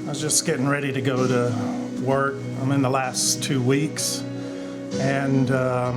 I was just getting ready to go to work. I'm in the last 2 weeks, and I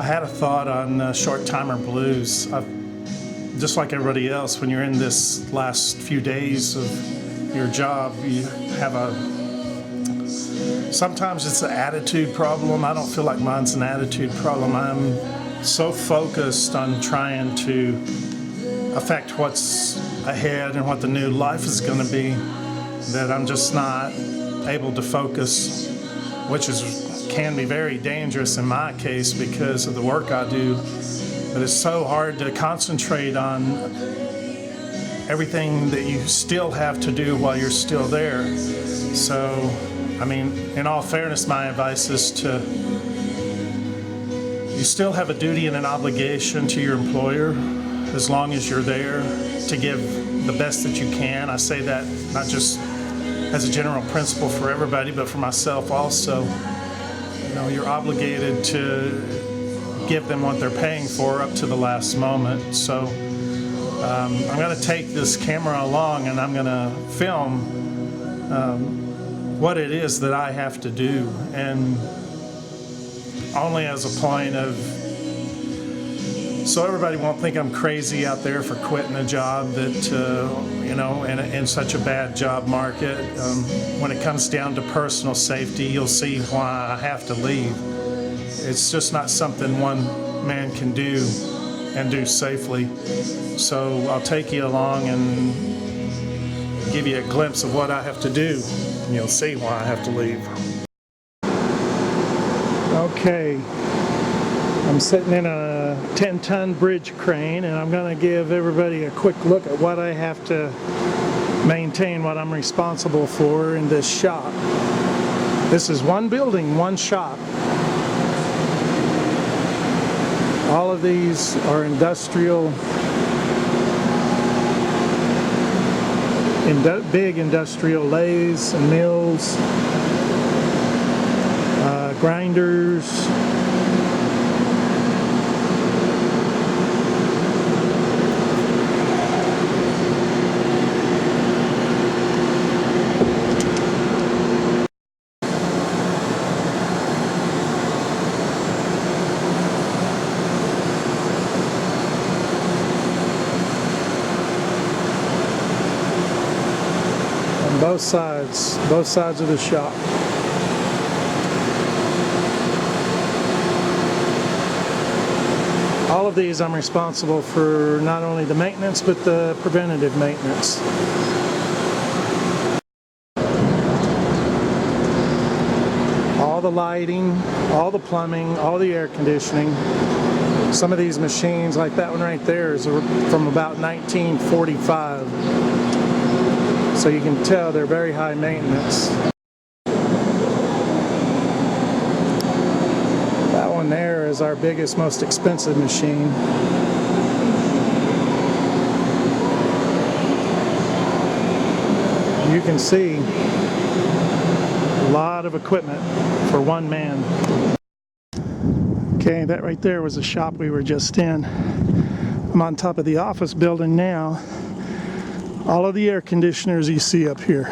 had a thought on short timer blues. Just like everybody else, when you're in this last few days of your job, you have sometimes it's an attitude problem. I don't feel like mine's an attitude problem. I'm so focused on trying to affect what's ahead and what the new life is going to be that I'm just not able to focus, which can be very dangerous in my case because of the work I do. But it's so hard to concentrate on everything that you still have to do while you're still there. So, I mean, in all fairness, my advice is you still have a duty and an obligation to your employer as long as you're there to give the best that you can. I say that not just as a general principle for everybody, but for myself also. You know, you're obligated to give them what they're paying for up to the last moment. So I'm going to take this camera along and I'm going to film what it is that I have to do, and only as a point of so everybody won't think I'm crazy out there for quitting a job that, you know, in such a bad job market. When it comes down to personal safety, you'll see why I have to leave. It's just not something one man can do and do safely. So I'll take you along and give you a glimpse of what I have to do, and you'll see why I have to leave. Okay. I'm sitting in a 10-ton bridge crane, and I'm going to give everybody a quick look at what I have to maintain, what I'm responsible for in this shop. This is one building, one shop. All of these are industrial, big industrial lathes and mills, grinders, both sides of the shop. All of these I'm responsible for not only the maintenance but the preventative maintenance. All the lighting, all the plumbing, all the air conditioning. Some of these machines, like that one right there, is from about 1945. So you can tell they're very high maintenance. That one there is our biggest, most expensive machine. You can see a lot of equipment for one man. Okay, that right there was the shop we were just in. I'm on top of the office building now. All of the air conditioners you see up here,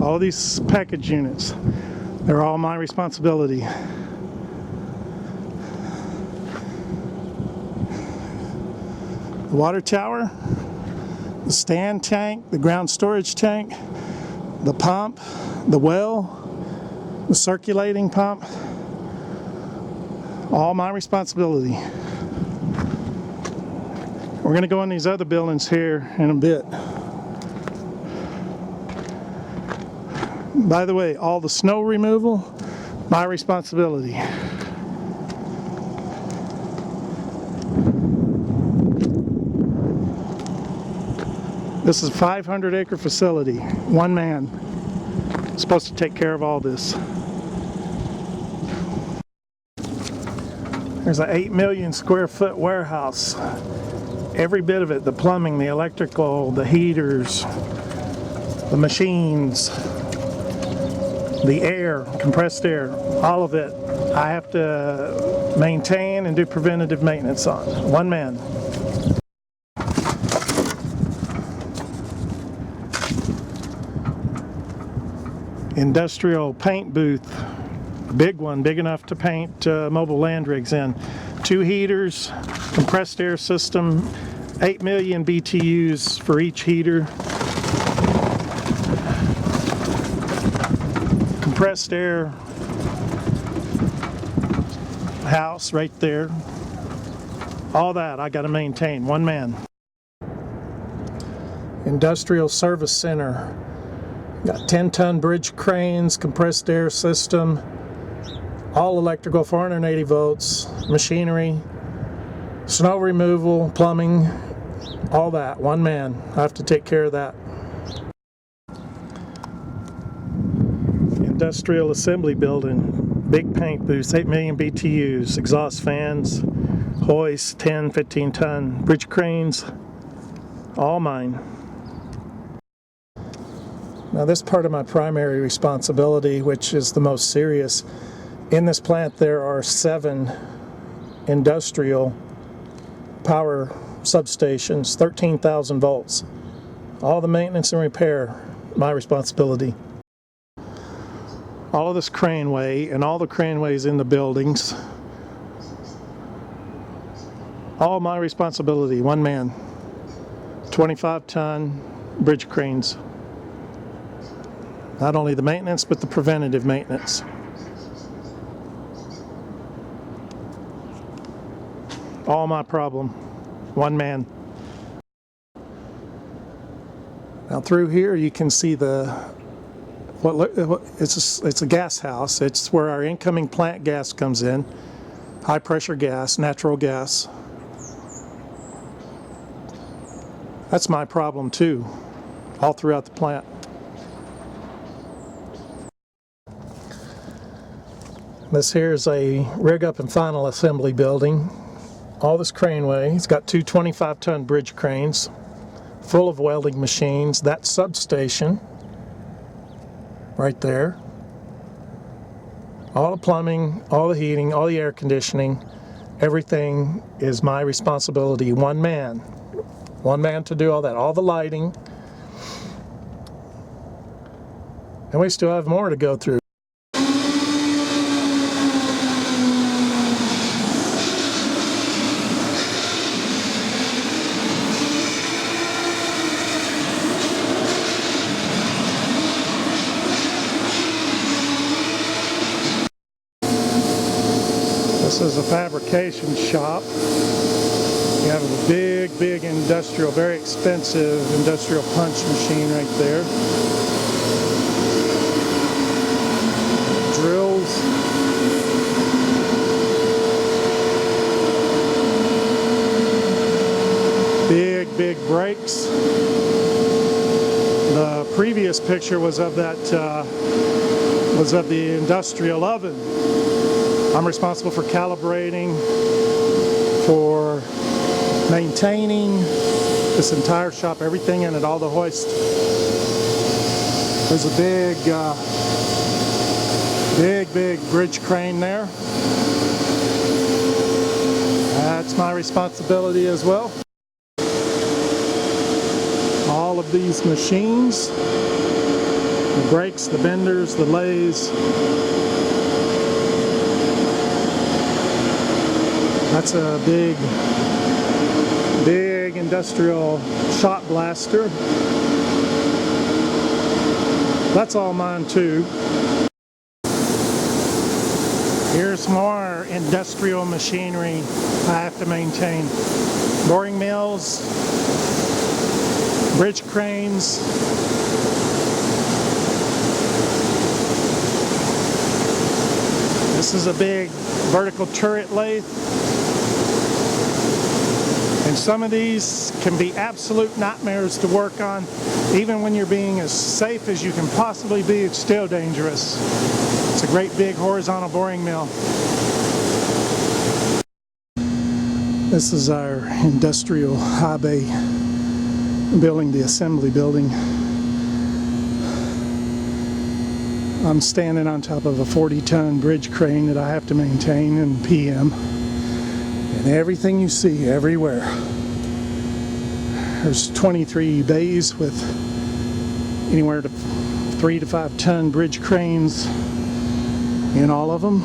all of these package units, they're all my responsibility. The water tower, the stand tank, the ground storage tank, the pump, the well, the circulating pump, all my responsibility. We're going to go in these other buildings here in a bit. By the way, all the snow removal, my responsibility. This is a 500-acre facility. One man is supposed to take care of all this. There's an 8 million square foot warehouse. Every bit of it, the plumbing, the electrical, the heaters, the machines, the air, compressed air, all of it, I have to maintain and do preventative maintenance on. One man. Industrial paint booth, a big one, big enough to paint mobile land rigs in. 2 heaters, compressed air system, 8 million BTUs for each heater. Compressed air house right there. All that I got to maintain, one man. Industrial service center. Got 10-ton bridge cranes, compressed air system, all electrical, 480 volts, machinery, snow removal, plumbing, all that, one man. I have to take care of that. Industrial assembly building, big paint booths, 8 million BTUs, exhaust fans, hoists, 10, 15-ton bridge cranes, all mine. Now this part of my primary responsibility, which is the most serious, in this plant there are 7 industrial power substations, 13,000 volts. All the maintenance and repair, my responsibility. All of this craneway and all the craneways in the buildings, all my responsibility, one man. 25-ton bridge cranes. Not only the maintenance, but the preventative maintenance. All my problem, one man. Now through here you can see it's a gas house. It's where our incoming plant gas comes in. High pressure gas, natural gas. That's my problem too, all throughout the plant. This here is a rig up and final assembly building. All this craneway. It's got 2 25-ton bridge cranes full of welding machines. That substation right there. All the plumbing, all the heating, all the air conditioning, everything is my responsibility. One man. One man to do all that. All the lighting. And we still have more to go through. This is a fabrication shop. You have a big industrial, very expensive industrial punch machine right there. Drills. Big brakes. The previous picture was of that the industrial oven. I'm responsible for calibrating, for maintaining this entire shop, everything in it, all the hoist. There's a big bridge crane there. That's my responsibility as well. All of these machines, the brakes, the benders, the lathes. That's a big industrial shot blaster. That's all mine too. Here's more industrial machinery I have to maintain. Boring mills, bridge cranes, this is a big vertical turret lathe. And some of these can be absolute nightmares to work on. Even when you're being as safe as you can possibly be, it's still dangerous. It's a great big horizontal boring mill. This is our industrial high bay building, the assembly building. I'm standing on top of a 40-ton bridge crane that I have to maintain in PM. And everything you see everywhere. There's 23 bays with anywhere to 3 to 5 ton bridge cranes in all of them.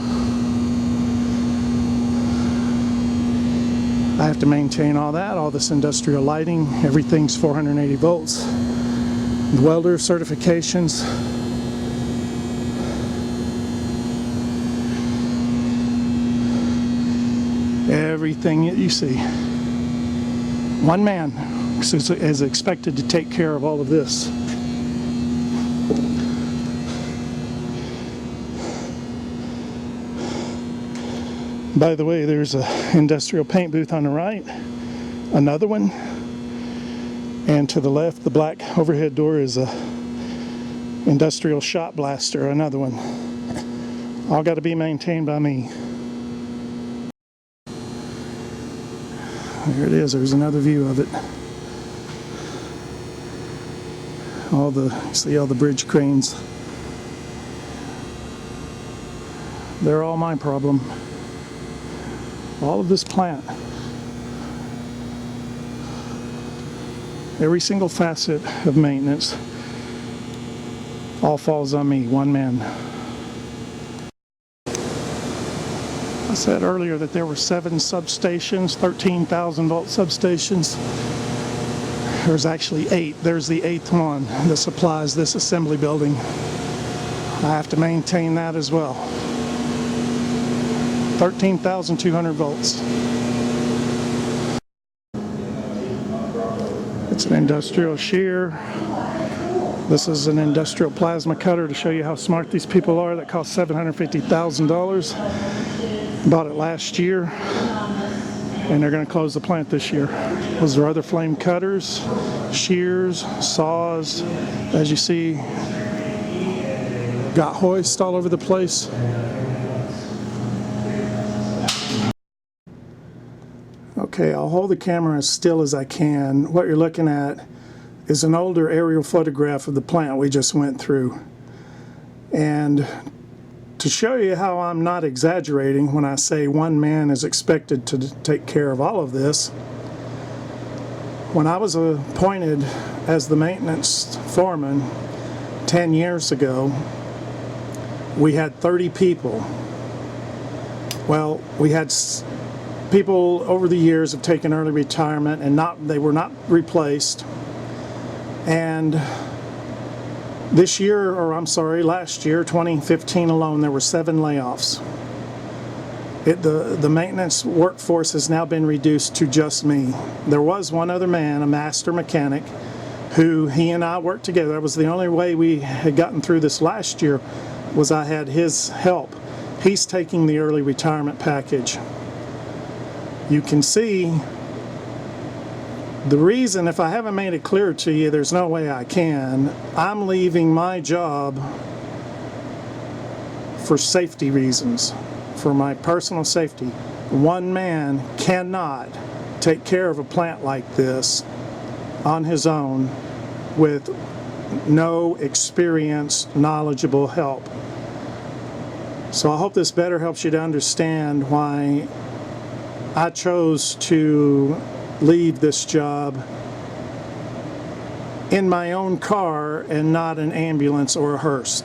I have to maintain all that, all this industrial lighting. Everything's 480 volts. The welder certifications. Everything that you see. One man is expected to take care of all of this. By the way, there's an industrial paint booth on the right, another one, and to the left, the black overhead door is a industrial shot blaster, another one. All got to be maintained by me. There it is, there's another view of it. See all the bridge cranes. They're all my problem. All of this plant, every single facet of maintenance, all falls on me, one man. I said earlier that there were 7 substations, 13,000 volt substations. There's actually 8. There's the 8th one that supplies this assembly building. I have to maintain that as well. 13,200 volts. It's an industrial shear. This is an industrial plasma cutter to show you how smart these people are. That cost $750,000. Bought it last year, and they're going to close the plant this year. Those are other flame cutters, shears, saws. As you see, got hoists all over the place. Okay, I'll hold the camera as still as I can. What you're looking at is an older aerial photograph of the plant we just went through. And to show you how I'm not exaggerating when I say one man is expected to take care of all of this, when I was appointed as the maintenance foreman 10 years ago, we had 30 people. Well, we had people over the years have taken early retirement and they were not replaced. And this year, or I'm sorry, last year, 2015 alone, there were 7 layoffs. The maintenance workforce has now been reduced to just me. There was one other man, a master mechanic, who he and I worked together. That was the only way we had gotten through this last year, was I had his help. He's taking the early retirement package. You can see the reason, if I haven't made it clear to you, there's no way I can. I'm leaving my job for safety reasons, for my personal safety. One man cannot take care of a plant like this on his own with no experienced, knowledgeable help. So I hope this better helps you to understand why I chose to leave this job in my own car and not an ambulance or a hearse.